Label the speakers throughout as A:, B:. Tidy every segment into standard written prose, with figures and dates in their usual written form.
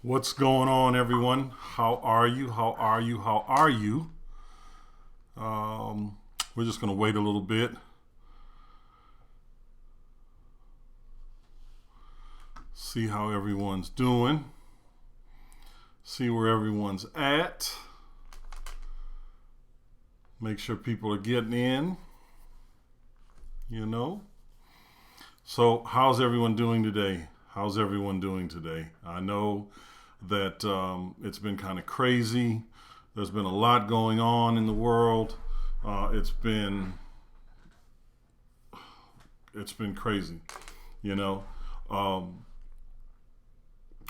A: What's going on, everyone? How are you? How are you? How are you? We're just going to wait a little bit. See how everyone's doing. See where everyone's at. Make sure people are getting in. So, how's everyone doing today? How's everyone doing today? I know that it's been kind of crazy. There's been a lot going on in the world. It's been crazy, you know.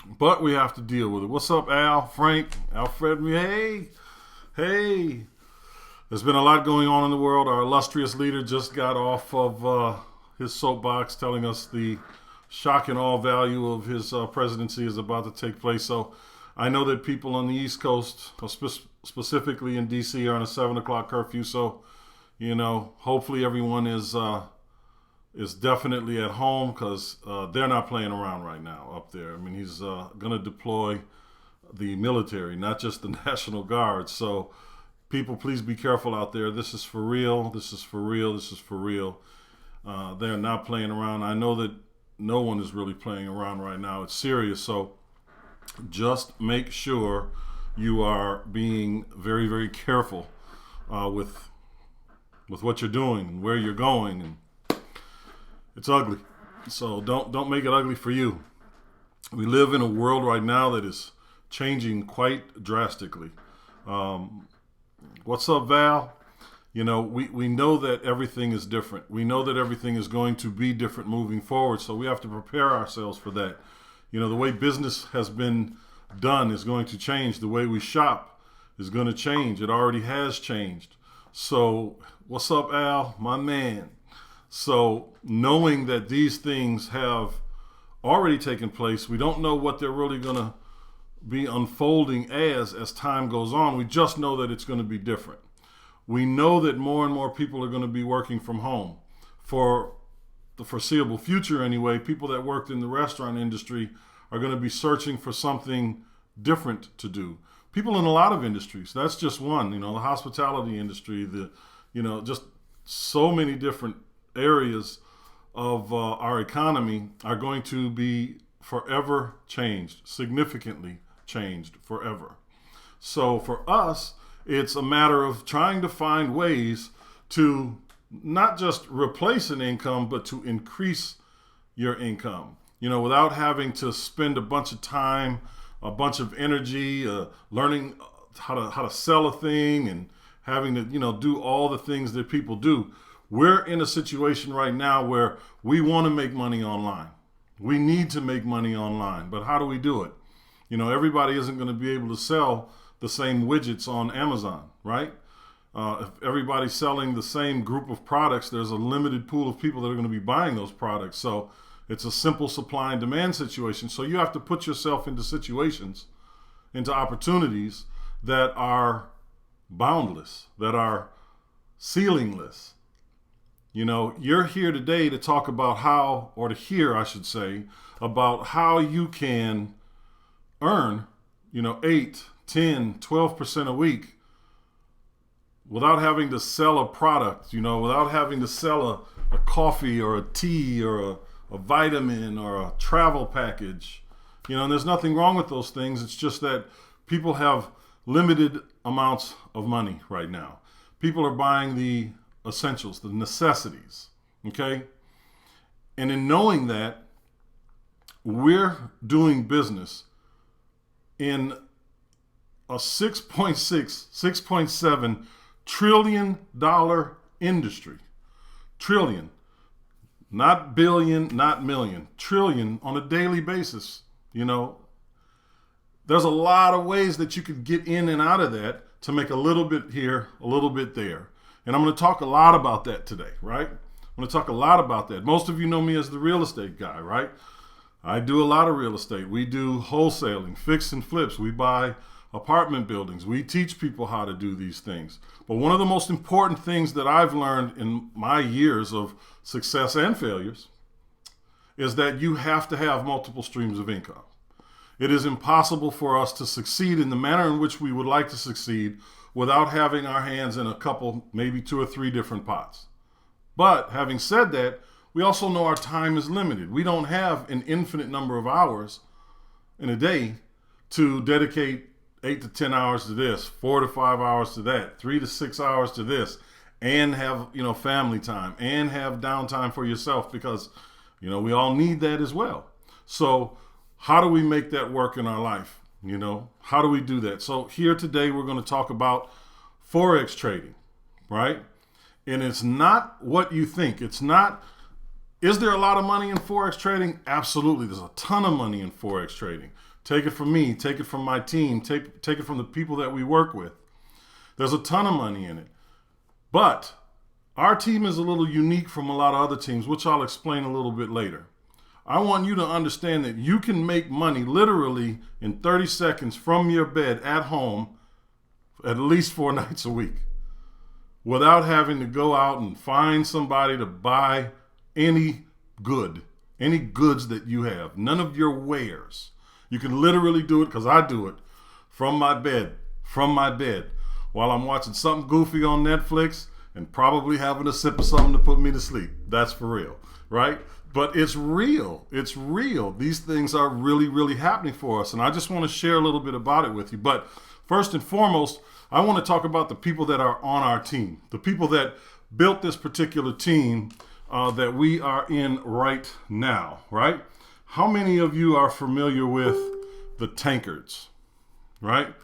A: But we have to deal with it. What's up, Al, Frank, Alfred? Hey. There's been a lot going on in the world. Our illustrious leader just got off of his soapbox telling us the shock and awe value of his presidency is about to take place. So I know that people on the East Coast, specifically in D.C., are on a 7 o'clock curfew. So, hopefully everyone is definitely at home because they're not playing around right now up there. I mean, he's going to deploy the military, not just the National Guard. So people, please be careful out there. This is for real. This is for real. This is for real. They're not playing around. I know that no one is really playing around right now. It's serious. So just make sure you are being very, very careful with what you're doing and where you're going. And it's ugly. So don't make it ugly for you. We live in a world right now that is changing quite drastically. What's up, Val? We know that everything is different. We know that everything is going to be different moving forward. So we have to prepare ourselves for that. The way business has been done is going to change. The way we shop is going to change. It already has changed. So what's up, Al, my man? So knowing that these things have already taken place, we don't know what they're really going to be unfolding as time goes on. We just know that it's going to be different. We know that more and more people are going to be working from home. For the foreseeable future anyway, people that worked in the restaurant industry are going to be searching for something different to do. People in a lot of industries, that's just one, the hospitality industry, just so many different areas of our economy are going to be forever changed, significantly changed forever. So for us, it's a matter of trying to find ways to not just replace an income, but to increase your income, without having to spend a bunch of time, a bunch of energy, learning how to sell a thing and having to, do all the things that people do. We're in a situation right now where we want to make money online. We need to make money online, but how do we do it? Everybody isn't going to be able to sell the same widgets on Amazon, right? If everybody's selling the same group of products, there's a limited pool of people that are going to be buying those products. So it's a simple supply and demand situation. So you have to put yourself into situations, into opportunities that are boundless, that are ceilingless. You're here today to talk about how, or to hear, I should say, about how you can earn, 8, 10, 12% a week without having to sell a product, without having to sell a coffee or a tea or a vitamin or a travel package. And there's nothing wrong with those things. It's just that people have limited amounts of money right now. People are buying the essentials, the necessities, okay? And in knowing that, we're doing business in a $6.7 trillion industry. Trillion. Not billion, not million. Trillion on a daily basis. There's a lot of ways that you can get in and out of that to make a little bit here, a little bit there. And I'm going to talk a lot about that today, right? I'm going to talk a lot about that. Most of you know me as the real estate guy, right? I do a lot of real estate. We do wholesaling, fix and flips. We buy apartment buildings. We teach people how to do these things. But one of the most important things that I've learned in my years of success and failures is that you have to have multiple streams of income. It is impossible for us to succeed in the manner in which we would like to succeed without having our hands in a couple, maybe 2 or 3 different pots. But having said that, we also know our time is limited. We don't have an infinite number of hours in a day to dedicate 8 to 10 hours to this, 4 to 5 hours to that, 3 to 6 hours to this, and have, family time and have downtime for yourself, because, we all need that as well. So how do we make that work in our life? How do we do that? So here today, we're going to talk about Forex trading, right? And it's not what you think. It's not, is there a lot of money in Forex trading? Absolutely. There's a ton of money in Forex trading. Take it from me, take it from my team, take it from the people that we work with. There's a ton of money in it. But our team is a little unique from a lot of other teams, which I'll explain a little bit later. I want you to understand that you can make money literally in 30 seconds from your bed at home at least 4 nights a week without having to go out and find somebody to buy any goods that you have, none of your wares. You can literally do it, because I do it from my bed, while I'm watching something goofy on Netflix and probably having a sip of something to put me to sleep. That's for real, right? But it's real. It's real. These things are really, really happening for us. And I just want to share a little bit about it with you. But first and foremost, I want to talk about the people that are on our team, the people that built this particular team that we are in right now, right? How many of you are familiar with the Tankards, right?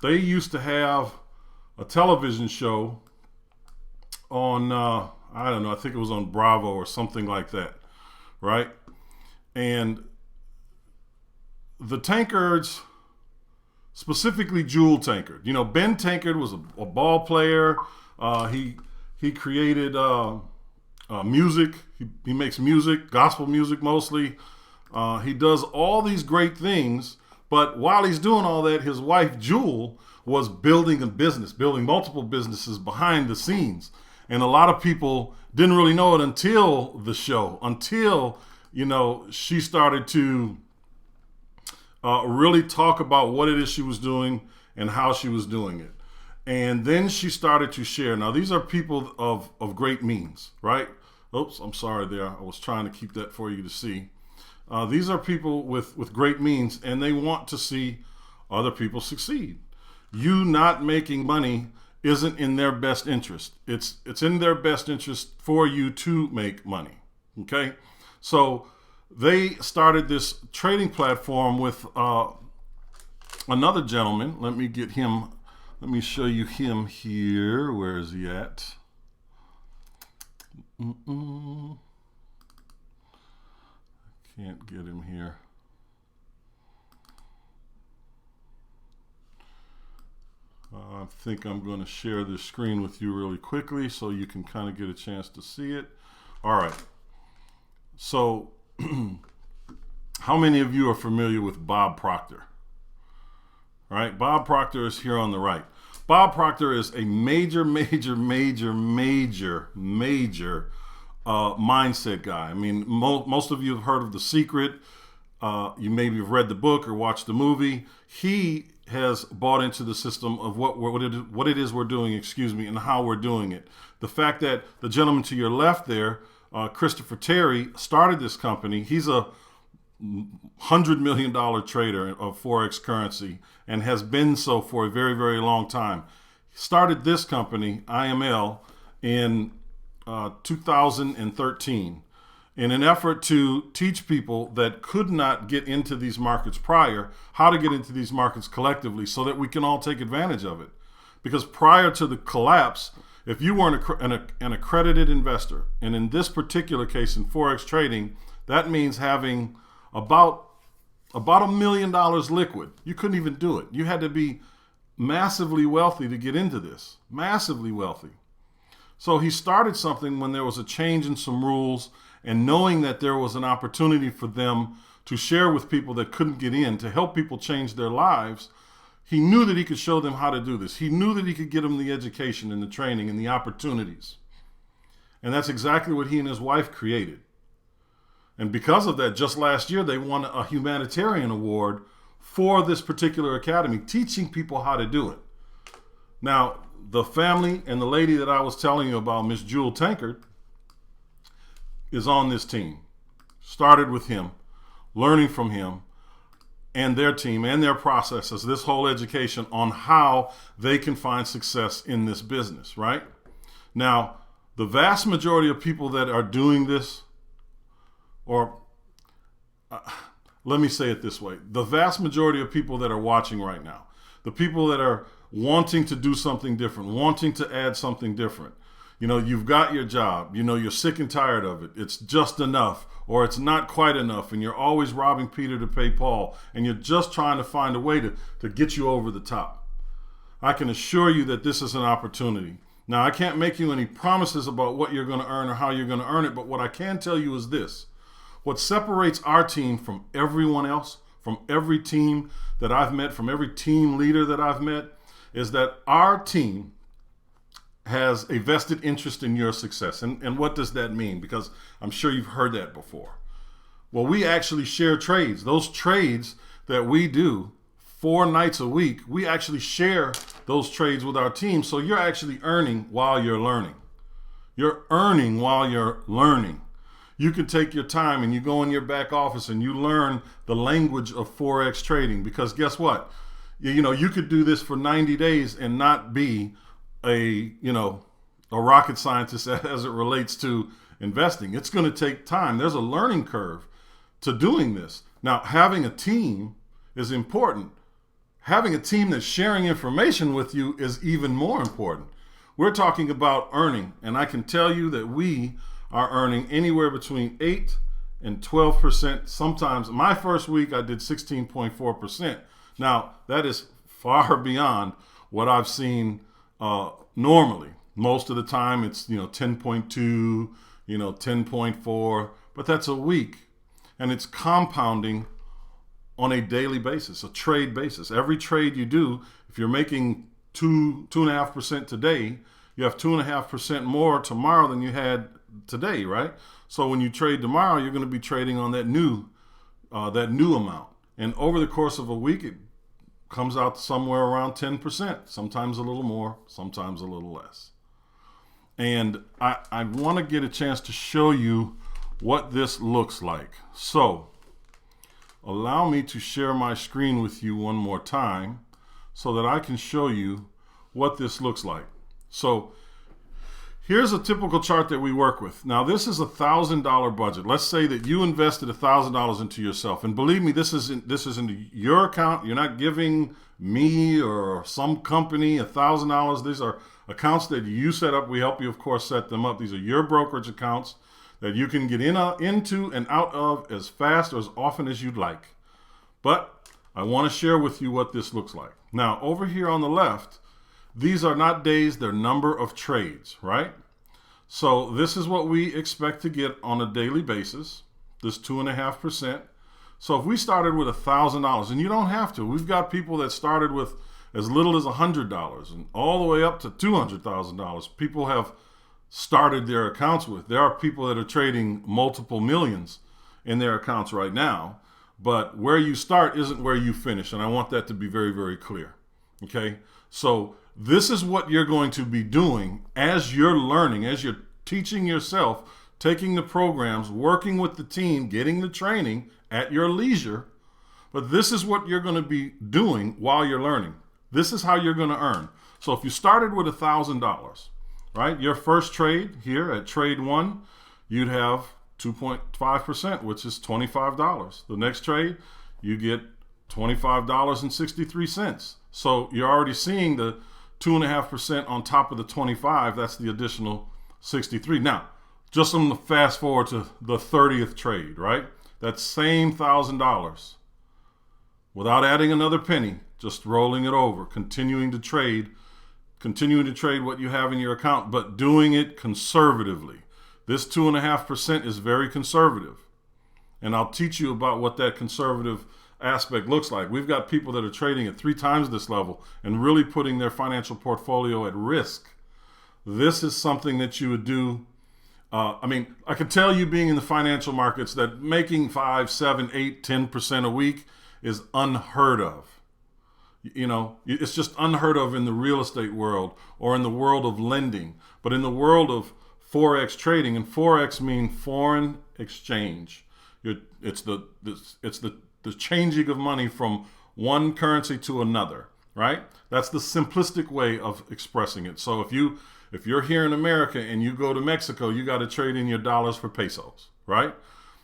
A: They used to have a television show on, I don't know, I think it was on Bravo or something like that, right? And the Tankards, specifically Jewel Tankard. Ben Tankard was a ball player. He created music. He makes music, gospel music mostly. He does all these great things, but while he's doing all that, his wife Jewel was building a business, building multiple businesses behind the scenes. And a lot of people didn't really know it until the show, until, she started to really talk about what it is she was doing and how she was doing it. And then she started to share. Now, these are people of great means, right? Oops, I'm sorry there. I was trying to keep that for you to see. These are people with great means, and they want to see other people succeed. You not making money isn't in their best interest. It's in their best interest for you to make money, okay? So they started this trading platform with another gentleman. Let me get him. Let me show you him here. Where is he at? Can't get him here. I think I'm going to share this screen with you really quickly so you can kind of get a chance to see it. All right. So how many of you are familiar with Bob Proctor? All right. Bob Proctor is here on the right. Bob Proctor is a major mindset guy. I mean, most of you have heard of The Secret. You maybe have read the book or watched the movie. He has bought into the system of what it is we're doing, and how we're doing it. The fact that the gentleman to your left there, Christopher Terry, started this company. He's a $100 million trader of Forex currency and has been so for a very, very long time. He started this company, IML, in 2013 in an effort to teach people that could not get into these markets prior how to get into these markets collectively so that we can all take advantage of it. Because prior to the collapse, if you weren't an accredited investor, and in this particular case in Forex trading, that means having about $1 million liquid. You couldn't even do it. You had to be massively wealthy to get into this, massively wealthy. So he started something when there was a change in some rules, and knowing that there was an opportunity for them to share with people that couldn't get in, to help people change their lives, he knew that he could show them how to do this. He knew that he could get them the education and the training and the opportunities. And that's exactly what he and his wife created. And because of that, just last year, they won a humanitarian award for this particular academy, teaching people how to do it. Now, the family and the lady that I was telling you about, Miss Jewel Tankard, is on this team. Started with him, learning from him and their team and their processes, this whole education on how they can find success in this business, right? Now, the vast majority of people that are doing this, or let me say it this way, the vast majority of people that are watching right now, the people that are wanting to do something different, wanting to add something different, you know, you've got your job, you know, you're sick and tired of it, it's just enough, or it's not quite enough, and you're always robbing Peter to pay Paul, and you're just trying to find a way to get you over the top. I can assure you that this is an opportunity. Now, I can't make you any promises about what you're going to earn or how you're going to earn it, but what I can tell you is this. What separates our team from everyone else, from every team that I've met, from every team leader that I've met, is that our team has a vested interest in your success. And what does that mean? Because I'm sure you've heard that before. Well, we actually share trades. Those trades that we do 4 nights a week, we actually share those trades with our team. So you're actually earning while you're learning. You're earning while you're learning. You can take your time and you go in your back office and you learn the language of Forex trading, because guess what? You know, you could do this for 90 days and not be a rocket scientist as it relates to investing. It's going to take time. There's a learning curve to doing this. Now, having a team is important. Having a team that's sharing information with you is even more important. We're talking about earning, and I can tell you that we are earning anywhere between 8 and 12%. Sometimes, my first week, I did 16.4%. Now, that is far beyond what I've seen normally. Most of the time, it's 10.2, 10.4, but that's a week, and it's compounding on a daily basis, a trade basis. Every trade you do, if you're making 2.5% today, you have 2.5% more tomorrow than you had today, right? So when you trade tomorrow, you're going to be trading on that new amount. And over the course of a week, it comes out somewhere around 10%, sometimes a little more, sometimes a little less. And I want to get a chance to show you what this looks like. So allow me to share my screen with you one more time so that I can show you what this looks like. So here's a typical chart that we work with. Now, this is $1,000 budget. Let's say that you invested $1,000 into yourself. And believe me, this is into your account. You're not giving me or some company $1,000. These are accounts that you set up. We help you, of course, set them up. These are your brokerage accounts that you can get into and out of as fast or as often as you'd like. But I want to share with you what this looks like. Now, over here on the left, these are not days, they're number of trades, right? So this is what we expect to get on a daily basis, this 2.5%. So if we started with $1,000, and you don't have to, we've got people that started with as little as $100 and all the way up to $200,000. People have started their accounts with. There are people that are trading multiple millions in their accounts right now, but where you start isn't where you finish, and I want that to be very, very clear. Okay? So this is what you're going to be doing as you're learning, as you're teaching yourself, taking the programs, working with the team, getting the training at your leisure. But this is what you're going to be doing while you're learning. This is how you're going to earn. So if you started with $1,000, right, your first trade here at trade 1, you'd have 2.5%, which is $25. The next trade, you get $25.63. So you're already seeing the 2.5% on top of the 25. That's the additional 63. Now, just on the fast forward to the 30th trade, right? That same $1,000 without adding another penny, just rolling it over, continuing to trade what you have in your account, but doing it conservatively. This 2.5% is very conservative. And I'll teach you about what that conservative aspect looks like. We've got people that are trading at 3 times this level and really putting their financial portfolio at risk. This is something that you would do I mean, I can tell you being in the financial markets that making 5, 7, 8, 10% a week is unheard of. You know, it's just unheard of in the real estate world or in the world of lending. But in the world of Forex trading, and Forex means foreign exchange. It's the changing of money from one currency to another, right? That's the simplistic way of expressing it. So if you're here in America and you go to Mexico, you got to trade in your dollars for pesos, right?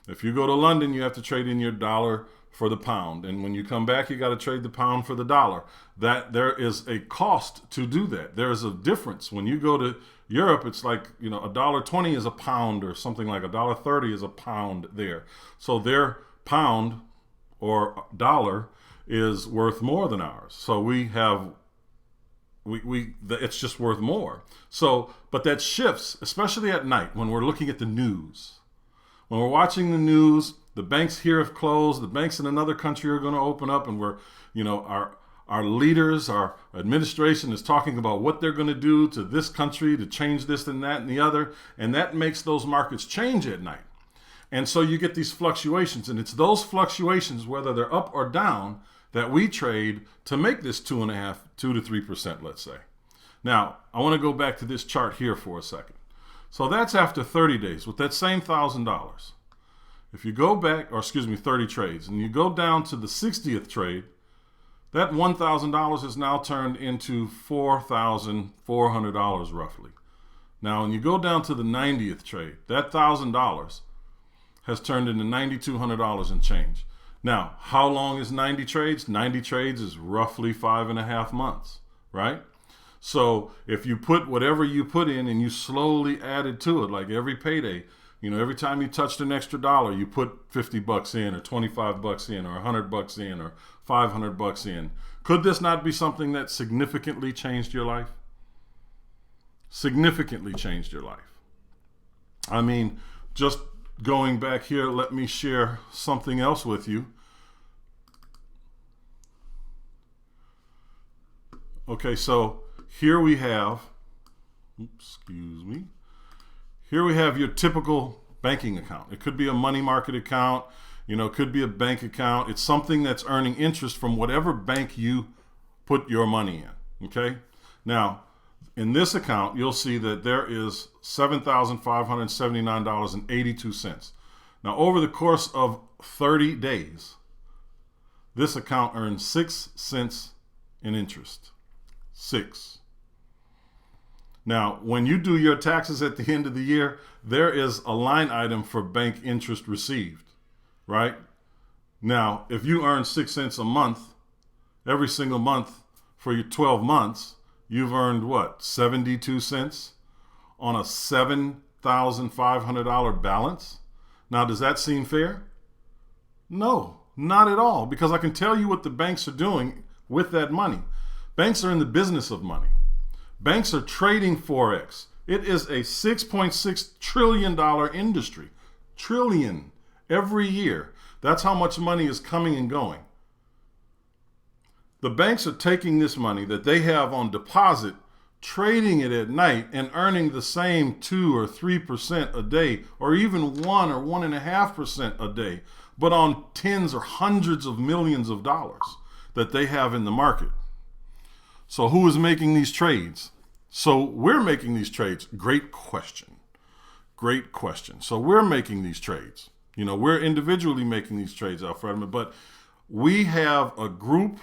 A: If you go to London, you have to trade in your dollar for the pound. And when you come back, you got to trade the pound for the dollar. That there is a cost to do that. There is a difference. When you go to Europe, it's like, you know, $1.20 is a pound or something like $1.30 is a pound there. So their pound or dollar is worth more than ours. So it's just worth more. So, but that shifts, especially at night when we're looking at the news. When we're watching the news, the banks here have closed, the banks in another country are going to open up, and our leaders, our administration is talking about what they're going to do to this country to change this and that and the other, and that makes those markets change at night. And so you get these fluctuations, and it's those fluctuations, whether they're up or down, that we trade to make this 2.5, 2 to 3%, let's say. Now, I want to go back to this chart here for a second. So that's after 30 days with that same $1,000. If you go back, 30 trades, and you go down to the 60th trade, that $1,000 is now turned into $4,400 roughly. Now, when you go down to the 90th trade, that $1,000 has turned into $9,200 and change. Now, how long is 90 trades? 90 trades is roughly 5.5 months, right? So if you put whatever you put in and you slowly added to it, like every payday, you know, every time you touched an extra dollar, you put $50 in or $25 in or $100 in or $500 in. Could this not be something that significantly changed your life? Significantly changed your life. I mean, just going back here, let me share something else with you. Okay, so here we have, here we have your typical banking account. It could be a money market account, you know, it could be a bank account. It's something that's earning interest from whatever bank you put your money in, okay? Now, in this account, you'll see that there is $7,579.82. Now, over the course of 30 days, this account earns 6 cents in interest. 6. Now, when you do your taxes at the end of the year, there is a line item for bank interest received, right? Now, if you earn 6 cents a month, every single month for your 12 months, you've earned what, 72 cents on a $7,500 balance? Now, does that seem fair? No, not at all, because I can tell you what the banks are doing with that money. Banks are in the business of money. Banks are trading Forex. It is a $6.6 trillion industry. Trillion every year. That's how much money is coming and going. The banks are taking this money that they have on deposit, trading it at night, and earning the same 2 or 3% a day, or even 1 or 1.5% a day, but on tens or hundreds of millions of dollars that they have in the market. So who is making these trades? So we're making these trades. Great question. Great question. So we're making these trades. You know, we're individually making these trades, Alfred, but we have a group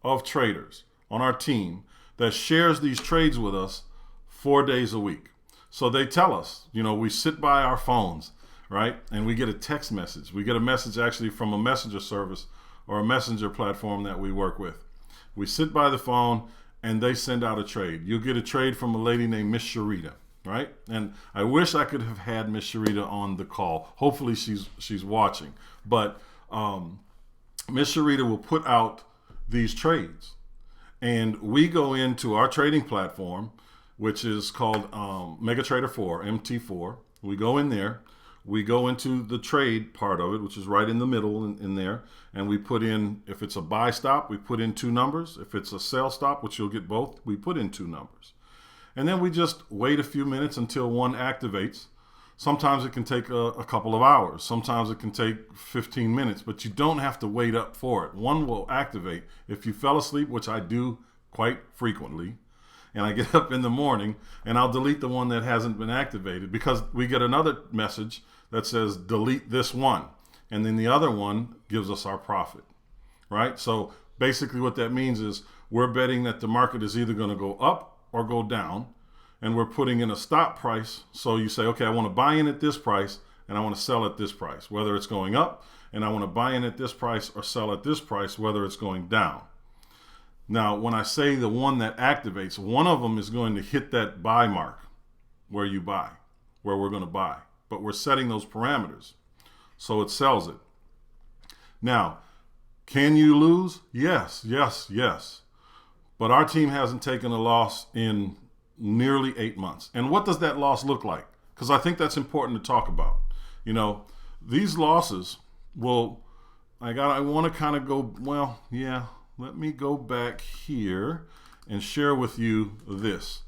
A: of traders on our team that shares these trades with us 4 days a week. So they tell us, you know, we sit by our phones, right? And we get a text message. We get a message actually from a messenger service or a messenger platform that we work with. We sit by the phone and they send out a trade. You'll get a trade from a lady named Miss Sharita, right? And I wish I could have had Miss Sharita on the call. Hopefully she's watching. But Miss Sharita will put out these trades. And we go into our trading platform, which is called MegaTrader 4, MT4. We go in there. We go into the trade part of it, which is right in the middle in there, and we put in, if it's a buy stop, we put in 2 numbers. If it's a sell stop, which you'll get both, we put in 2 numbers. And then we just wait a few minutes until one activates. Sometimes it can take a couple of hours. Sometimes it can take 15 minutes, but you don't have to wait up for it. One will activate. If you fell asleep, which I do quite frequently, and I get up in the morning and I'll delete the one that hasn't been activated, because we get another message that says delete this one. And then the other one gives us our profit, right? So basically what that means is we're betting that the market is either going to go up or go down, and we're putting in a stop price. So you say, okay, I want to buy in at this price and I want to sell at this price, whether it's going up, and I want to buy in at this price or sell at this price, whether it's going down. Now, when I say the one that activates, one of them is going to hit that buy mark where you buy, where we're going to buy, but we're setting those parameters so it sells it. Now, can you lose? Yes. But our team hasn't taken a loss in nearly 8 months. And what does that loss look like? Because I think that's important to talk about. You know, these losses will, I want to kind of go, let me go back here and share with you this.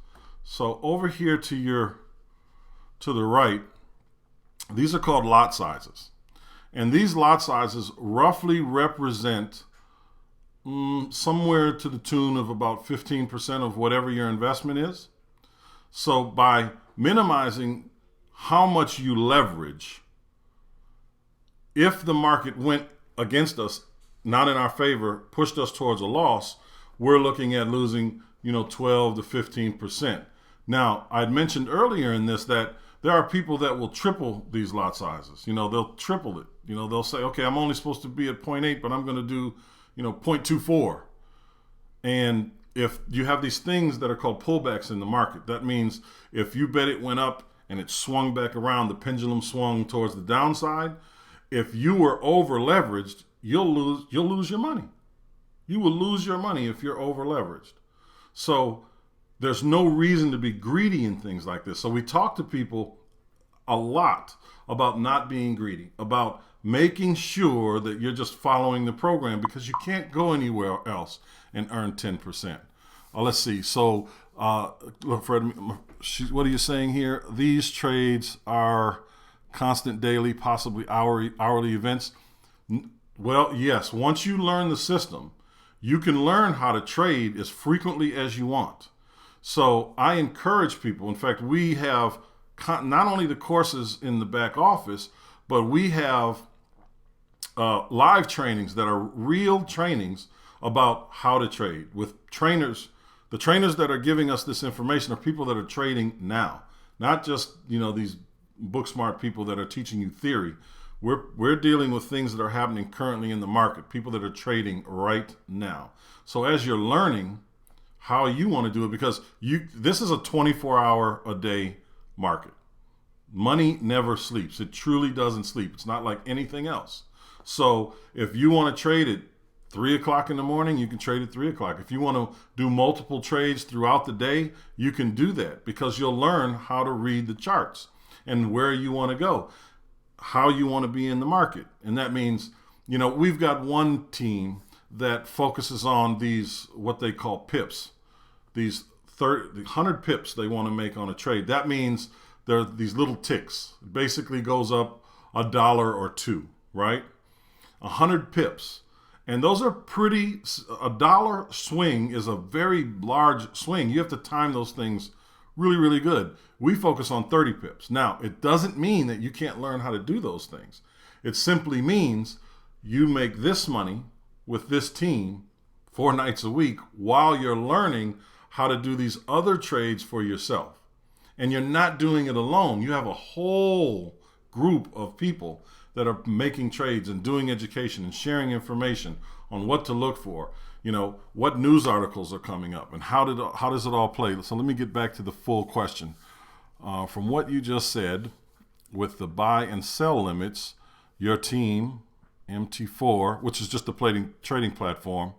A: So over here to the right, these are called lot sizes. And these lot sizes roughly represent somewhere to the tune of about 15% of whatever your investment is. So by minimizing how much you leverage, if the market went against us, not in our favor, pushed us towards a loss, we're looking at losing, 12 to 15%. Now, I'd mentioned earlier in this that there are people that will triple these lot sizes. They'll triple it. They'll say, okay, I'm only supposed to be at 0.8, but I'm going to do, 0.24. And if you have these things that are called pullbacks in the market, that means if you bet it went up and it swung back around, the pendulum swung towards the downside, if you were over leveraged, you'll lose your money. You will lose your money if you're over leveraged. So there's no reason to be greedy in things like this. So we talk to people a lot about not being greedy, about making sure that you're just following the program, because you can't go anywhere else and earn 10%. Let's see. So, Fred, what are you saying here? These trades are constant daily, possibly hourly events. Well, yes. Once you learn the system, you can learn how to trade as frequently as you want. So I encourage people. In fact, we have not only the courses in the back office, but we have live trainings that are real trainings about how to trade with trainers. The trainers that are giving us this information are people that are trading now, not just, these book smart people that are teaching you theory. We're dealing with things that are happening currently in the market, people that are trading right now. So as you're learning how you want to do it, because this is a 24-hour a day market. Money never sleeps. It truly doesn't sleep. It's not like anything else. So if you want to trade at 3 o'clock in the morning, you can trade at 3 o'clock. If you want to do multiple trades throughout the day, you can do that, because you'll learn how to read the charts and where you want to go, how you want to be in the market. And that means, we've got one team that focuses on these, what they call pips, these 100 pips they want to make on a trade. That means there are these little ticks. It basically goes up $1 or $2, right? 100 pips. And those are pretty, $1 swing is a very large swing. You have to time those things really, really good. We focus on 30 pips. Now, it doesn't mean that you can't learn how to do those things. It simply means you make this money with this team 4 nights a week while you're learning how to do these other trades for yourself. And you're not doing it alone. You have a whole group of people that are making trades and doing education and sharing information on what to look for, what news articles are coming up and how does it all play. So let me get back to the full question. From what you just said, with the buy and sell limits, your team, MT4, which is just a trading platform,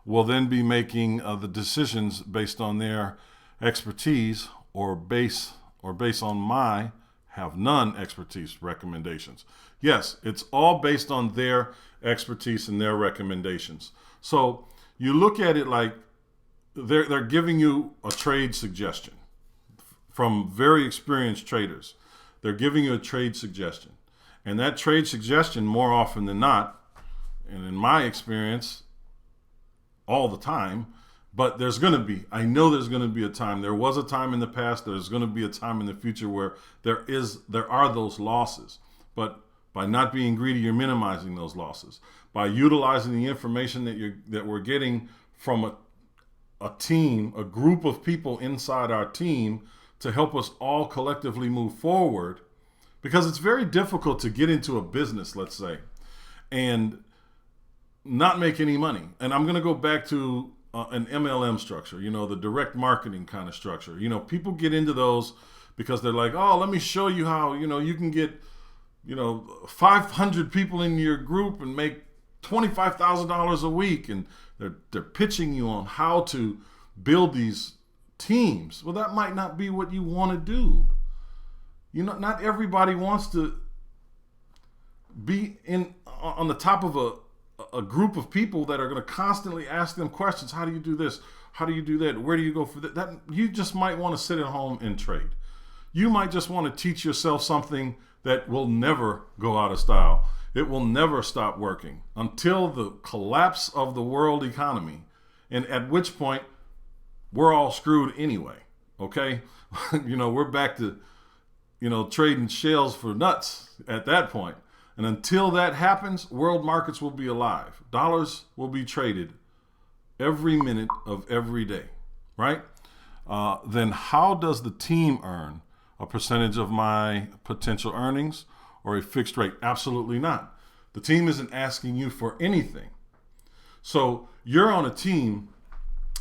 A: will then be making the decisions based on their expertise or based on my have none expertise recommendations. Yes, it's all based on their expertise and their recommendations. So you look at it like they're giving you a trade suggestion. from very experienced traders. They're giving you a trade suggestion. And that trade suggestion, more often than not, and in my experience, all the time, but I know there's going to be a time. There was a time in the past, there's going to be a time in the future where there are those losses. But by not being greedy, you're minimizing those losses. By utilizing the information that we're getting from a team, a group of people inside our team to help us all collectively move forward, because it's very difficult to get into a business, let's say, and not make any money. And I'm going to go back to an MLM structure, the direct marketing kind of structure. People get into those because they're like, oh, let me show you how, you can get, 500 people in your group and make $25,000 a week. And they're pitching you on how to build these teams. Well, that might not be what you want to do. Not everybody wants to be on the top of a group of people that are going to constantly ask them questions. How do you do this? How do you do that? Where do you go for that? You just might want to sit at home and trade. You might just want to teach yourself something that will never go out of style. It will never stop working until the collapse of the world economy, and at which point we're all screwed anyway. Okay, we're back to trading shells for nuts at that point. And until that happens, world markets will be alive. Dollars will be traded every minute of every day, right? Then how does the team earn? A percentage of my potential earnings or a fixed rate? Absolutely not. The team isn't asking you for anything. So you're on a team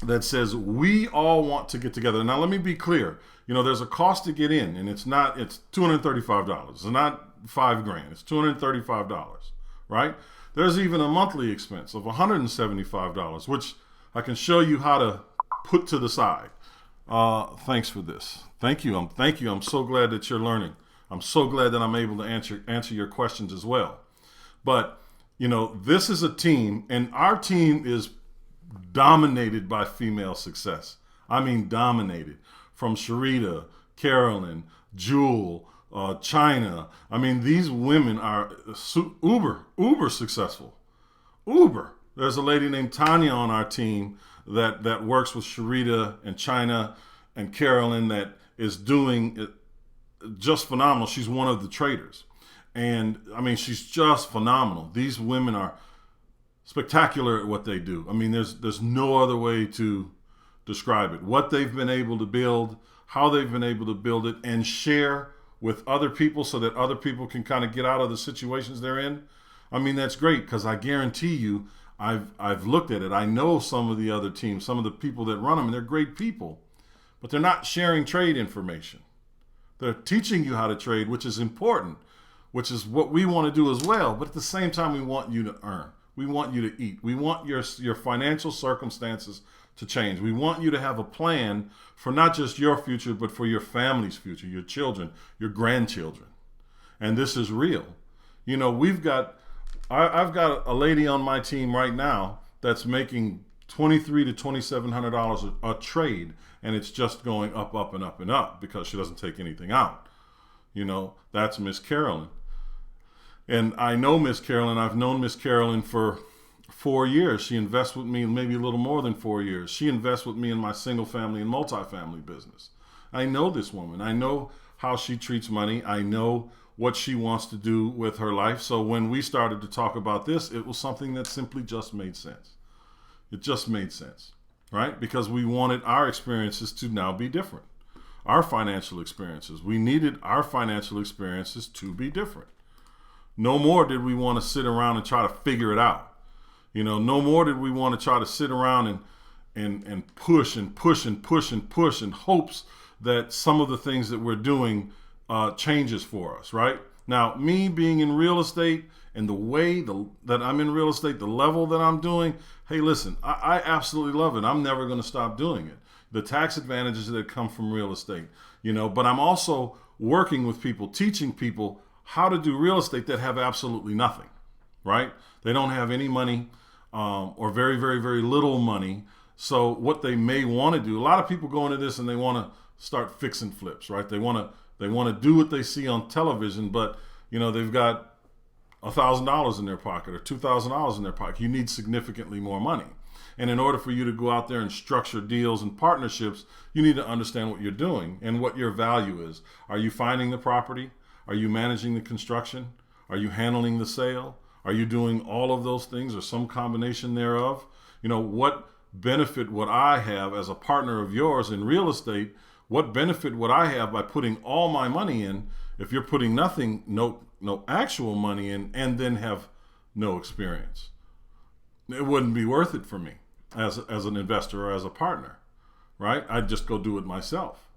A: that says we all want to get together. Now, let me be clear. There's a cost to get in, and it's $235. It's not $5,000. It's $235, right? There's even a monthly expense of $175, which I can show you how to put to the side. Thanks for this. Thank you. I'm so glad that you're learning. I'm so glad that I'm able to answer your questions as well. But, this is a team, and our team is dominated by female success. I mean, dominated. From Sharita, Carolyn, Jewel, China. I mean, these women are uber successful. Uber. There's a lady named Tanya on our team that works with Sharita and China and Carolyn that is doing it just phenomenal. She's one of the traders. And I mean, she's just phenomenal. These women are spectacular at what they do. I mean, there's no other way to describe it. What they've been able to build, how they've been able to build it, and share with other people so that other people can kind of get out of the situations they're in. I mean, that's great, because I guarantee you, I've looked at it. I know some of the other teams, some of the people that run them, and they're great people, but they're not sharing trade information. They're teaching you how to trade, which is important, which is what we want to do as well. But at the same time, we want you to earn. We want you to eat. We want your financial circumstances to change. We want you to have a plan for not just your future, but for your family's future, your children, your grandchildren. And this is real. I've got a lady on my team right now that's making $2,300 to $2,700 a trade, and it's just going up, up, and up, and up because she doesn't take anything out. That's Miss Carolyn. And I know Miss Carolyn. I've known Miss Carolyn for 4 years. She invests with me maybe a little more than 4 years. She invests with me in my single family and multifamily business. I know this woman. I know how she treats money. I know what she wants to do with her life. So when we started to talk about this, it was something that simply just made sense. It just made sense, right? Because we wanted our experiences to now be different. Our financial experiences. We needed our financial experiences to be different. No more did we want to sit around and try to figure it out. No more did we want to try to sit around and push and push and push and push in hopes that some of the things that we're doing changes for us, right? Now, me being in real estate and the way that I'm in real estate, the level that I'm doing, hey, listen, I absolutely love it. I'm never going to stop doing it. The tax advantages that come from real estate, but I'm also working with people, teaching people how to do real estate that have absolutely nothing, right? They don't have any money or very, very, very little money. So what they may want to do, a lot of people go into this and they want to start fixing flips, right? They want to do what they see on television, but they've got $1,000 in their pocket or $2,000 in their pocket. You need significantly more money. And in order for you to go out there and structure deals and partnerships, you need to understand what you're doing and what your value is. Are you finding the property? Are you managing the construction? Are you handling the sale? Are you doing all of those things or some combination thereof? What benefit would I have as a partner of yours in real estate? What benefit would I have by putting all my money in if you're putting nothing, no actual money in, and then have no experience? It wouldn't be worth it for me as an investor or as a partner, right? I'd just go do it myself.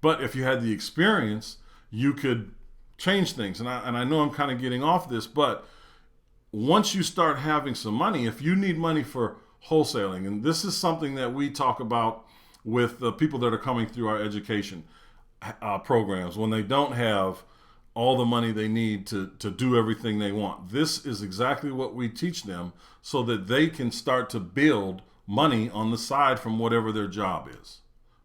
A: But if you had the experience, you could change things. And I know I'm kind of getting off this, but once you start having some money, if you need money for wholesaling, and this is something that we talk about with the people that are coming through our education programs, when they don't have all the money they need to do everything they want. This is exactly what we teach them so that they can start to build money on the side from whatever their job is.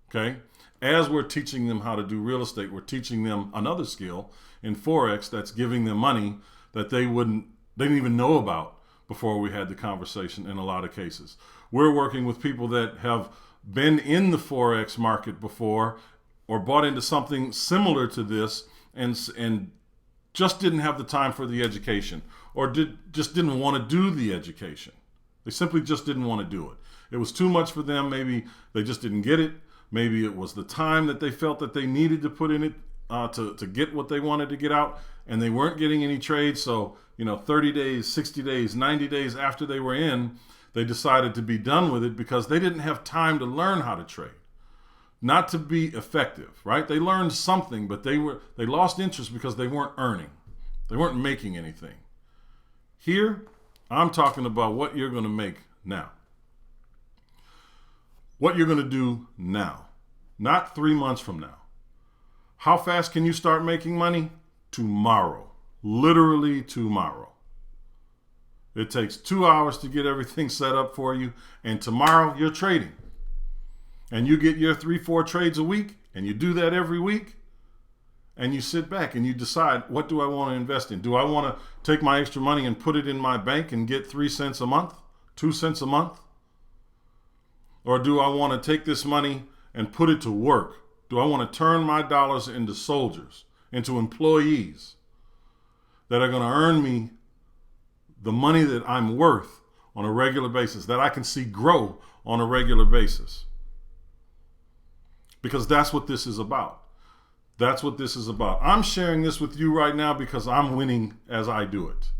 A: Okay? As we're teaching them how to do real estate, we're teaching them another skill in Forex that's giving them money that they didn't even know about before we had the conversation in a lot of cases. We're working with people that have been in the Forex market before or bought into something similar to this and just didn't have the time for the education or just didn't want to do the education. They simply just didn't want to do it. It was too much for them. Maybe they just didn't get it. Maybe it was the time that they felt that they needed to put in it to get what they wanted to get out, and they weren't getting any trades. So 30 days, 60 days, 90 days after they were in, they decided to be done with it because they didn't have time to learn how to trade. Not to be effective, right? They learned something, but they lost interest because they weren't earning. They weren't making anything. Here, I'm talking about what you're going to make now. What you're going to do now, not 3 months from now. How fast can you start making money? Tomorrow. Literally tomorrow. It takes 2 hours to get everything set up for you, and tomorrow you're trading. And you get your 3-4 trades a week, and you do that every week, and you sit back and you decide, what do I want to invest in? Do I want to take my extra money and put it in my bank and get 3 cents a month, 2 cents a month? Or do I want to take this money and put it to work? Do I want to turn my dollars into soldiers, into employees that are going to earn me the money that I'm worth on a regular basis, that I can see grow on a regular basis? Because that's what this is about. That's what this is about. I'm sharing this with you right now because I'm winning as I do it.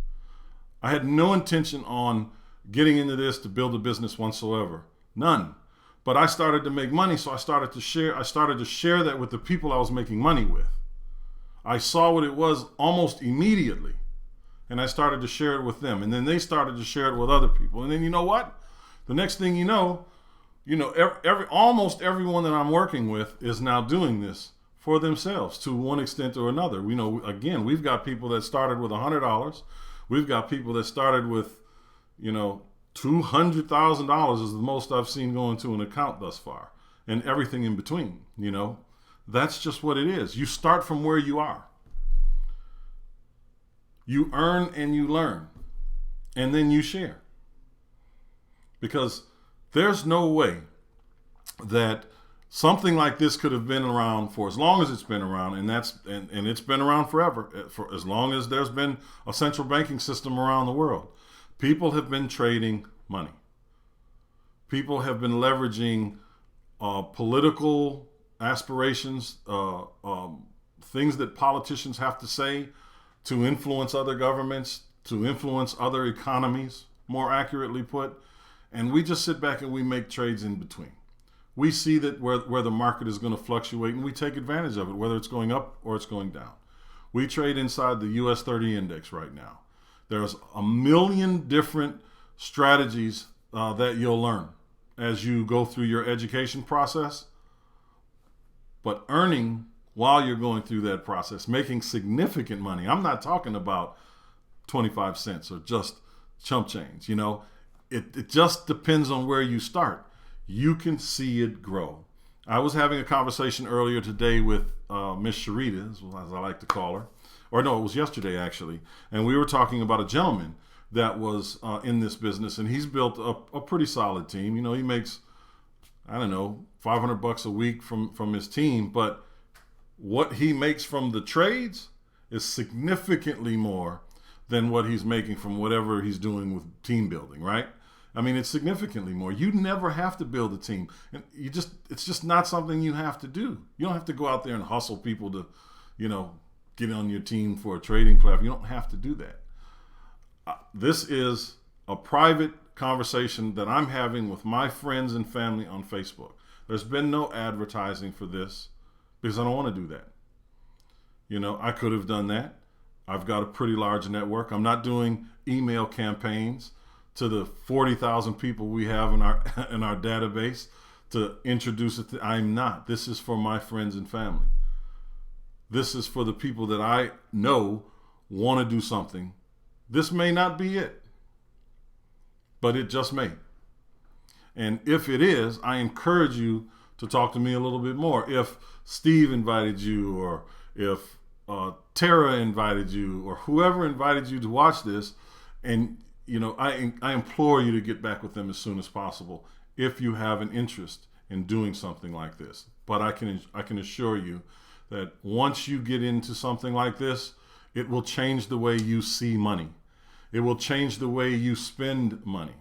A: I had no intention on getting into this to build a business whatsoever. None. But I started to make money, so I started to share that with the people I was making money with. I saw what it was almost immediately, and I started to share it with them. And then they started to share it with other people. And then you know what? The next thing you know, almost everyone that I'm working with is now doing this for themselves to one extent or another. Again, we've got people that started with $100. We've got people that started with, $200,000 is the most I've seen go into an account thus far, and everything in between. That's just what it is. You start from where you are. You earn and you learn, and then you share. Because there's no way that something like this could have been around for as long as it's been around, and it's been around forever, for as long as there's been a central banking system around the world. People have been trading money. People have been leveraging political aspirations, things that politicians have to say to influence other governments, to influence other economies, more accurately put. And we just sit back and we make trades in between. We see that where the market is going to fluctuate, and we take advantage of it, whether it's going up or it's going down. We trade inside the US 30 index right now. There's a million different strategies that you'll learn as you go through your education process. But earning while you're going through that process, making significant money. I'm not talking about 25 cents or just chump change. It just depends on where you start. You can see it grow. I was having a conversation earlier today with Miss Sharita, as I like to call her. Or no, it was yesterday actually. And we were talking about a gentleman that was in this business, and he's built a pretty solid team. You know, he makes, I don't know, $500 a week from his team, but what he makes from the trades is significantly more than what he's making from whatever he's doing with team building, right? I mean, it's significantly more. You never have to build a team. And it's just not something you have to do. You don't have to go out there and hustle people to, you know, get on your team for a trading platform. You don't have to do that. This is a private conversation that I'm having with my friends and family on Facebook. There's been no advertising for this because I don't want to do that. You know, I could have done that. I've got a pretty large network. I'm not doing email campaigns to the 40,000 people we have in our database to introduce it to. I'm not. This is for my friends and family. This is for the people that I know want to do something. This may not be it, but it just may. And if it is, I encourage you to talk to me a little bit more. If Steve invited you, or if Tara invited you, or whoever invited you to watch this, and you know, I implore you to get back with them as soon as possible if you have an interest in doing something like this. But I can assure you that once you get into something like this, it will change the way you see money. It will change the way you spend money.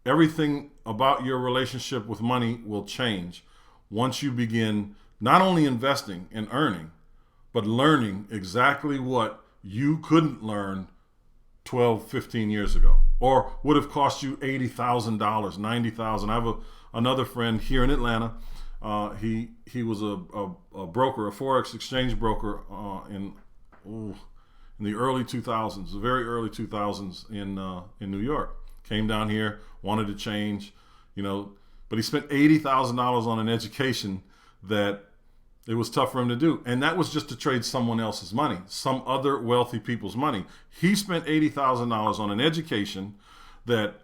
A: Everything about your relationship with money will change once you begin not only investing and earning, but learning exactly what you couldn't learn 12, 15 years ago, or would have cost you $80,000, $90,000. I have another friend here in Atlanta. He was a broker, a Forex exchange broker in the early 2000s, the very early 2000s in New York. Came down here, wanted to change, you know, but he spent $80,000 on an education that it was tough for him to do. And that was just to trade someone else's money, some other wealthy people's money. He spent $80,000 on an education that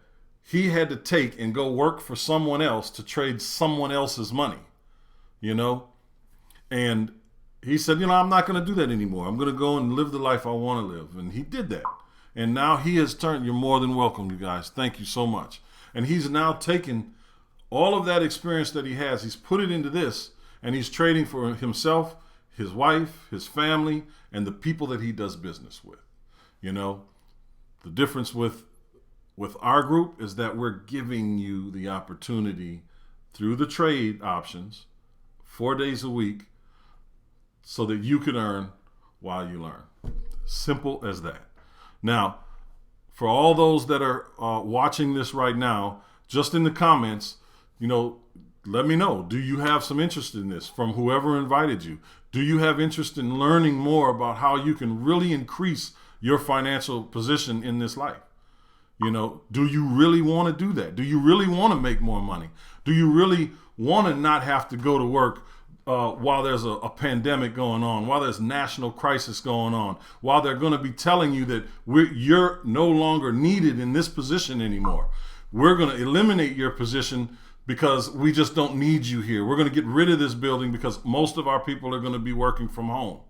A: he had to take and go work for someone else to trade someone else's money, you know? And he said, you know, I'm not going to do that anymore. I'm going to go and live the life I want to live. And he did that. And now he has turned, you're more than welcome, you guys. Thank you so much. And he's now taken all of that experience that he has, he's put it into this, and he's trading for himself, his wife, his family, and the people that he does business with. You know, the difference with our group is that we're giving you the opportunity through the trade options 4 days a week so that you can earn while you learn. Simple as that. Now, for all those that are watching this right now, just in the comments, you know, let me know. Do you have some interest in this from whoever invited you? Do you have interest in learning more about how you can really increase your financial position in this life? You know, do you really want to do that? Do you really want to make more money? Do you really want to not have to go to work while there's a pandemic going on, while there's national crisis going on, while they're going to be telling you that you're no longer needed in this position anymore? We're going to eliminate your position because we just don't need you here. We're going to get rid of this building because most of our people are going to be working from home.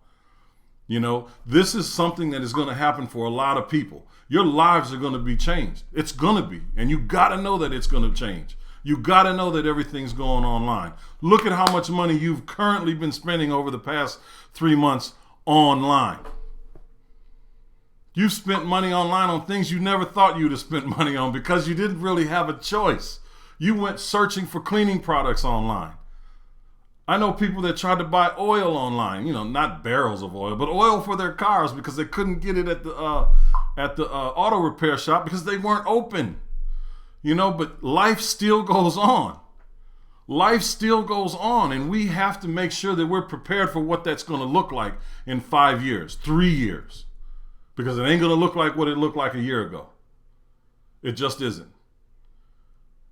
A: You know, this is something that is going to happen for a lot of people. Your lives are going to be changed. It's going to be. And you got to know that it's going to change. You got to know that everything's going online. Look at how much money you've currently been spending over the past 3 months online. You've spent money online on things you never thought you'd have spent money on because you didn't really have a choice. You went searching for cleaning products online. I know people that tried to buy oil online, you know, not barrels of oil, but oil for their cars because they couldn't get it at the auto repair shop because they weren't open. You know, but life still goes on. Life still goes on, and we have to make sure that we're prepared for what that's going to look like in 5 years, 3 years, because it ain't going to look like what it looked like a year ago. It just isn't.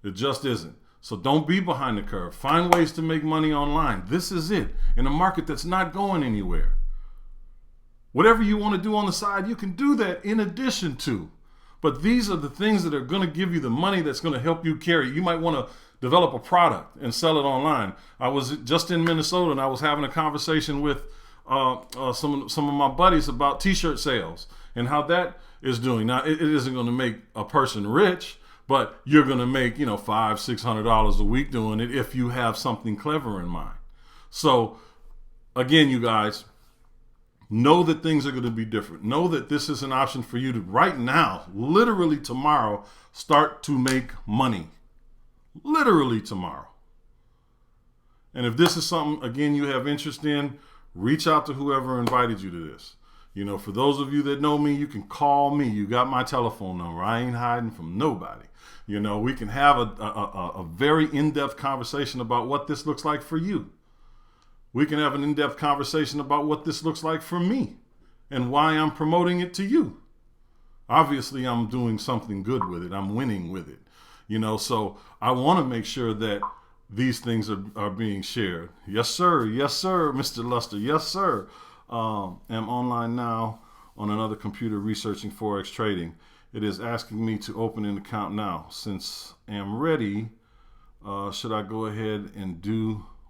A: It just isn't. So don't be behind the curve. Find ways to make money online. This is it. In a market that's not going anywhere. Whatever you want to do on the side, you can do that in addition to. But these are the things that are going to give you the money that's going to help you carry. You might want to develop a product and sell it online. I was just in Minnesota and I was having a conversation with some of my buddies about t-shirt sales and how that is doing. Now, it isn't going to make a person rich, but you're going to make, $500-$600 a week doing it if you have something clever in mind. So again, you guys, know that things are going to be different. Know that this is an option for you to right now, literally tomorrow, start to make money. Literally tomorrow. And if this is something, again, you have interest in, reach out to whoever invited you to this. For those of you that know me, you can call me. You got my telephone number. I ain't hiding from nobody. We can have a very in-depth conversation about what this looks like for you. We can have an in-depth conversation about what this looks like for me and why I'm promoting it to you. Obviously, I'm doing something good with it. I'm winning with it. So I want to make sure that these things are being shared. Yes, sir. Yes, sir, Mr. Luster. Yes, sir. Am online now on another computer researching Forex trading. It is asking me to open an account now. Since I'm ready, should I go ahead and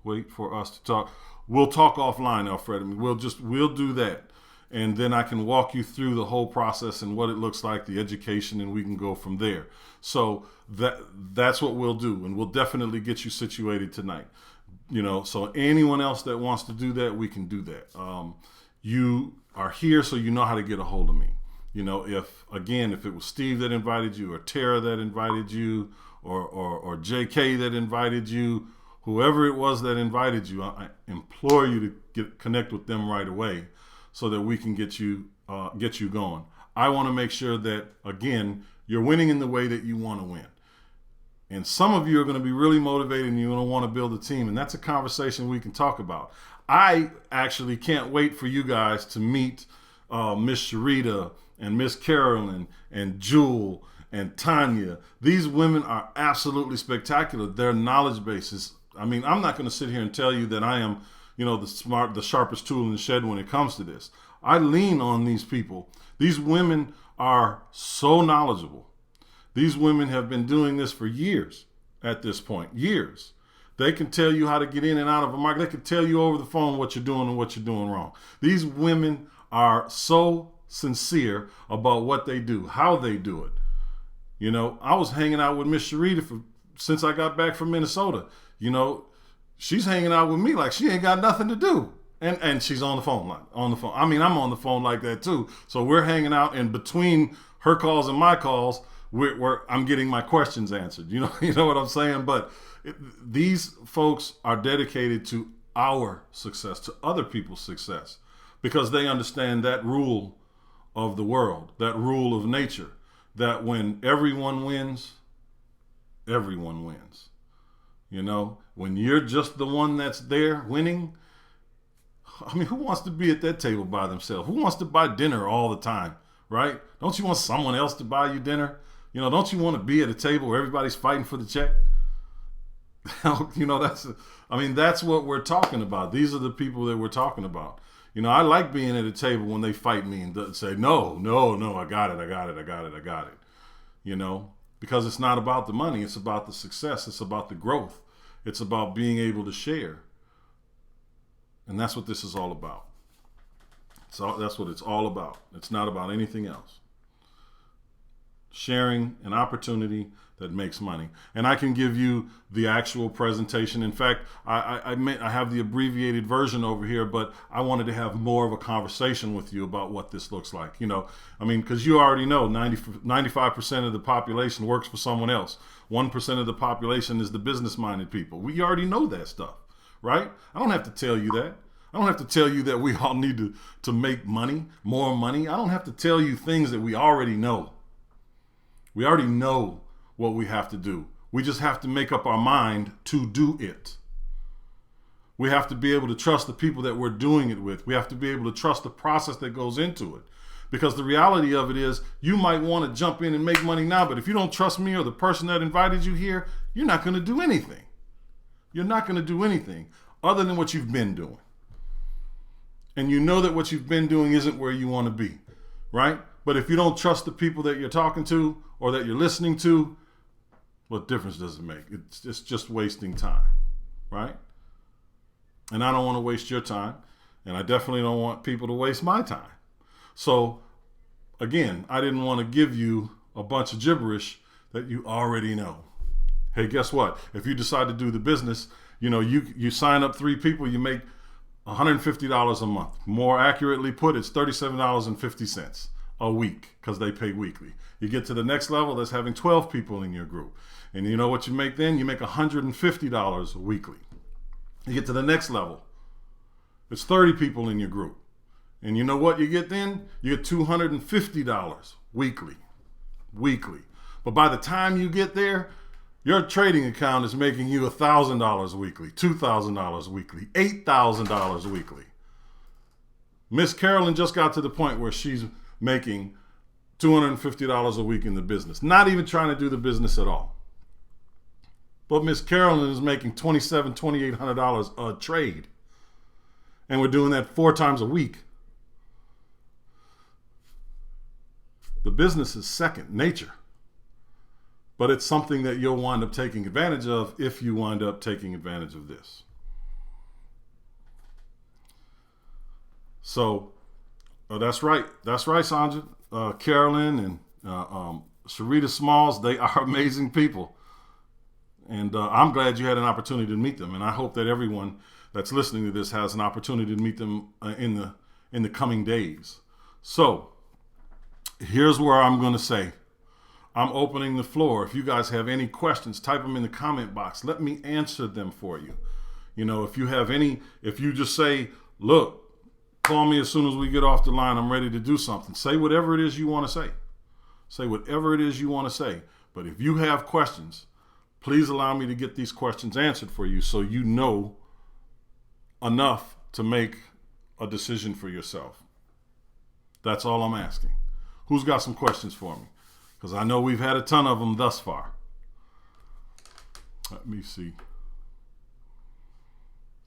A: wait for us to talk? We'll talk offline, Alfred. We'll do that. And then I can walk you through the whole process and what it looks like, the education, and we can go from there. So that's what we'll do. And we'll definitely get you situated tonight. So anyone else that wants to do that, we can do that. You are here, so you know how to get a hold of me. If it was Steve that invited you, or Tara that invited you, or JK that invited you, whoever it was that invited you, I implore you to connect with them right away so that we can get you going. I want to make sure that, again, you're winning in the way that you want to win. And some of you are going to be really motivated and you're going to want to build a team. And that's a conversation we can talk about. I actually can't wait for you guys to meet Miss Sharita and Miss Carolyn and Jewel and Tanya. These women are absolutely spectacular. Their knowledge base is, I'm not going to sit here and tell you that I am, the sharpest tool in the shed when it comes to this. I lean on these people. These women are so knowledgeable. These women have been doing this for years at this point, years. They can tell you how to get in and out of a market. They can tell you over the phone what you're doing and what you're doing wrong. These women are so sincere about what they do, how they do it. I was hanging out with Miss Sharita since I got back from Minnesota. She's hanging out with me like she ain't got nothing to do. And she's on the phone. I'm on the phone like that too. So we're hanging out, and between her calls and my calls, I'm getting my questions answered. You know what I'm saying? But these folks are dedicated to our success, to other people's success, because they understand that rule of the world, that rule of nature, that when everyone wins, everyone wins. When you're just the one that's there winning, who wants to be at that table by themselves? Who wants to buy dinner all the time, right? Don't you want someone else to buy you dinner? Don't you want to be at a table where everybody's fighting for the check? That's what we're talking about. These are the people that we're talking about. I like being at a table when they fight me and say, no, I got it. Because it's not about the money. It's about the success. It's about the growth. It's about being able to share. And that's what this is all about. So that's what it's all about. It's not about anything else. Sharing an opportunity that makes money. And I can give you the actual presentation. In fact, I have the abbreviated version over here, but I wanted to have more of a conversation with you about what this looks like. Because you already know 95% of the population works for someone else. 1% of the population is the business-minded people. We already know that stuff, right? I don't have to tell you that. I don't have to tell you that we all need to make money, more money. I don't have to tell you things that we already know. We already know what we have to do. We just have to make up our mind to do it. We have to be able to trust the people that we're doing it with. We have to be able to trust the process that goes into it. Because the reality of it is, you might want to jump in and make money now, but if you don't trust me or the person that invited you here, you're not going to do anything. You're not going to do anything other than what you've been doing. And you know that what you've been doing isn't where you want to be, right? But if you don't trust the people that you're talking to or that you're listening to, What difference does it make? It's just wasting time, right? And I don't want to waste your time, and I definitely don't want people to waste my time. So, again, I didn't want to give you a bunch of gibberish that you already know. Hey, guess what? If you decide to do the business, you sign up 3 people, you make $150 a month. More accurately put, it's $37.50 a week because they pay weekly. You get to the next level, that's having 12 people in your group. And you know what you make then? You make $150 weekly. You get to the next level, it's 30 people in your group. And you know what you get then? You get $250 weekly. But by the time you get there, your trading account is making you $1,000 weekly, $2,000 weekly, $8,000 weekly. Miss Carolyn just got to the point where she's making $250 a week in the business, not even trying to do the business at all. But Miss Carolyn is making $2,700, $2,800 a trade. And we're doing that 4 times a week. The business is second nature. But it's something that you'll wind up taking advantage of if you wind up taking advantage of this. So, that's right. That's right, Sandra. Carolyn and Sharita Smalls, they are amazing people. And I'm glad you had an opportunity to meet them. And I hope that everyone that's listening to this has an opportunity to meet them in the coming days. So, here's where I'm going to say, I'm opening the floor. If you guys have any questions, type them in the comment box. Let me answer them for you. If you just say, look, call me as soon as we get off the line, I'm ready to do something. Say whatever it is you want to say. Say whatever it is you want to say. But if you have questions, please allow me to get these questions answered for you so you know enough to make a decision for yourself. That's all I'm asking. Who's got some questions for me? Because I know we've had a ton of them thus far. Let me see.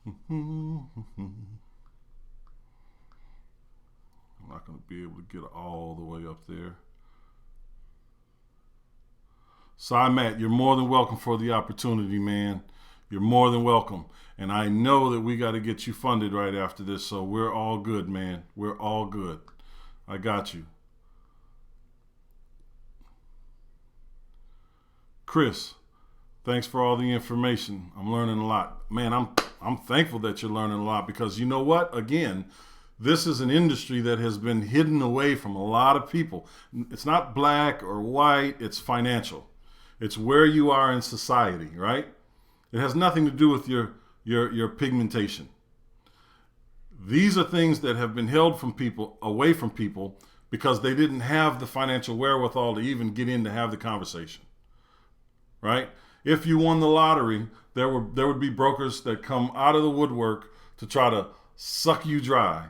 A: I'm not going to be able to get all the way up there. Matt, you're more than welcome for the opportunity, man. You're more than welcome. And I know that we got to get you funded right after this, so we're all good, man. We're all good. I got you. Chris, thanks for all the information. I'm learning a lot. Man, I'm thankful that you're learning a lot because you know what? Again, this is an industry that has been hidden away from a lot of people. It's not black or white, it's financial. It's where you are in society, right? It has nothing to do with your pigmentation. These are things that have been held from people, away from people, because they didn't have the financial wherewithal to even get in to have the conversation. Right? If you won the lottery, there would be brokers that come out of the woodwork to try to suck you dry,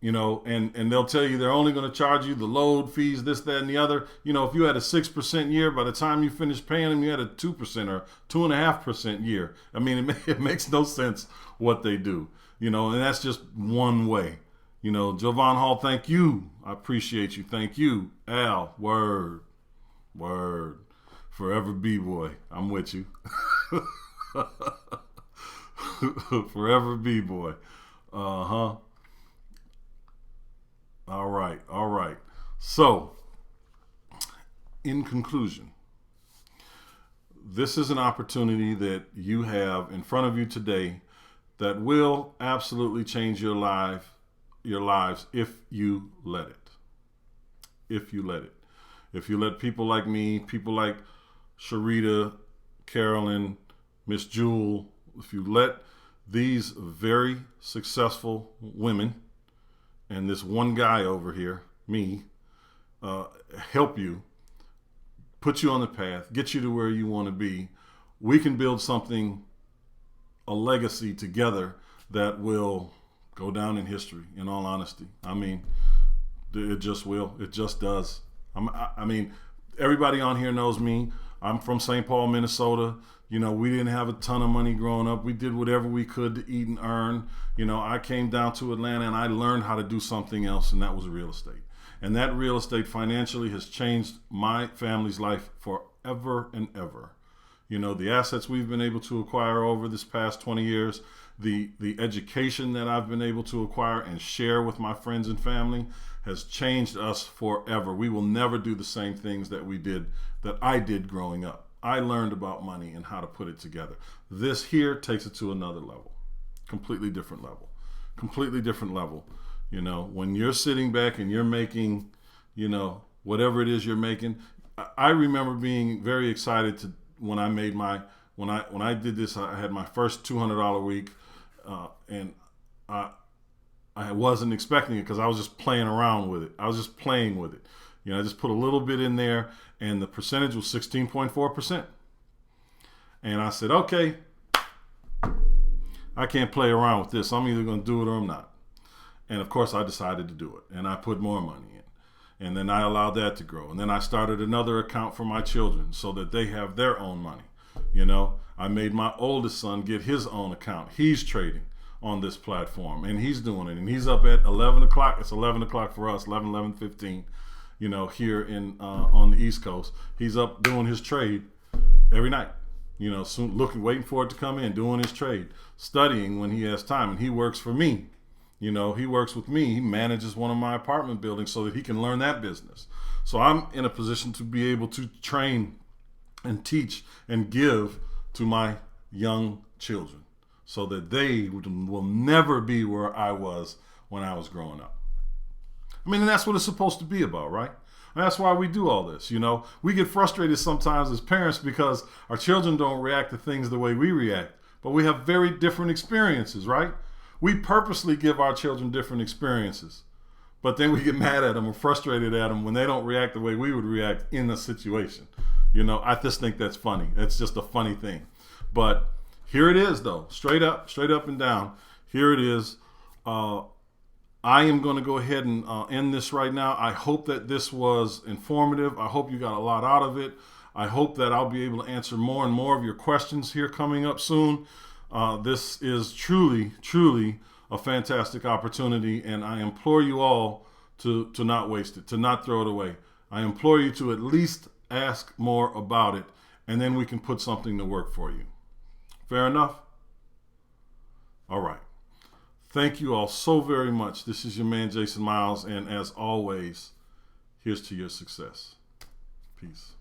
A: and they'll tell you they're only going to charge you the load fees, this, that, and the other. If you had a 6% year, by the time you finish paying them, you had a 2% or 2.5% year. I mean, it makes no sense what they do, and that's just one way. Jovan Hall, thank you. I appreciate you. Thank you. Al, word. Forever B-boy, I'm with you. Forever B-boy. Uh-huh. All right. So, in conclusion, this is an opportunity that you have in front of you today that will absolutely change your lives if you let it. If you let it. If you let people like me, people like Sharita, Carolyn, Miss Jewel, if you let these very successful women and this one guy over here, me, help you, put you on the path, get you to where you want to be, we can build something, a legacy together that will go down in history, in all honesty. I mean, it just will. It just does. I mean, everybody on here knows me. I'm from St. Paul, Minnesota. We didn't have a ton of money growing up. We did whatever we could to eat and earn. I came down to Atlanta and I learned how to do something else, and that was real estate. And that real estate financially has changed my family's life forever and ever. You know, the assets we've been able to acquire over this past 20 years, the education that I've been able to acquire and share with my friends and family has changed us forever. We will never do the same things that I did growing up. I learned about money and how to put it together. This here takes it to another level, completely different level. You know, when you're sitting back and you're making, you know, whatever it is you're making. I remember being very excited when I did this. I had my first $200 week, and I wasn't expecting it because I was just playing around with it. I was just playing with it. You know, I just put a little bit in there, and the percentage was 16.4%. And I said, okay, I can't play around with this. I'm either going to do it or I'm not. And of course, I decided to do it, and I put more money in. And then I allowed that to grow. And then I started another account for my children so that they have their own money. You know, I made my oldest son get his own account. He's trading on this platform, and he's doing it. And he's up at 11 o'clock. It's 11 o'clock for us, 11:15, you know, here on the East Coast. He's up doing his trade every night. You know, soon waiting for it to come in, doing his trade, studying when he has time. And he works for me. You know, he works with me. He manages one of my apartment buildings so that he can learn that business. So I'm in a position to be able to train and teach and give to my young children so that they will never be where I was when I was growing up. I mean, and that's what it's supposed to be about, right? And that's why we do all this. You know, we get frustrated sometimes as parents because our children don't react to things the way we react, but we have very different experiences, right? We purposely give our children different experiences, but then we get mad at them or frustrated at them when they don't react the way we would react in a situation. You know, I just think that's funny. It's just a funny thing. But here it is, though, straight up and down. Here it is. I am going to go ahead and end this right now. I hope that this was informative. I hope you got a lot out of it. I hope that I'll be able to answer more and more of your questions here coming up soon. This is truly a fantastic opportunity, and I implore you all to not waste it, to not throw it away. I implore you to at least ask more about it, and then we can put something to work for you. Fair enough? All right. Thank you all so very much. This is your man, Jason Miles, and as always, here's to your success. Peace.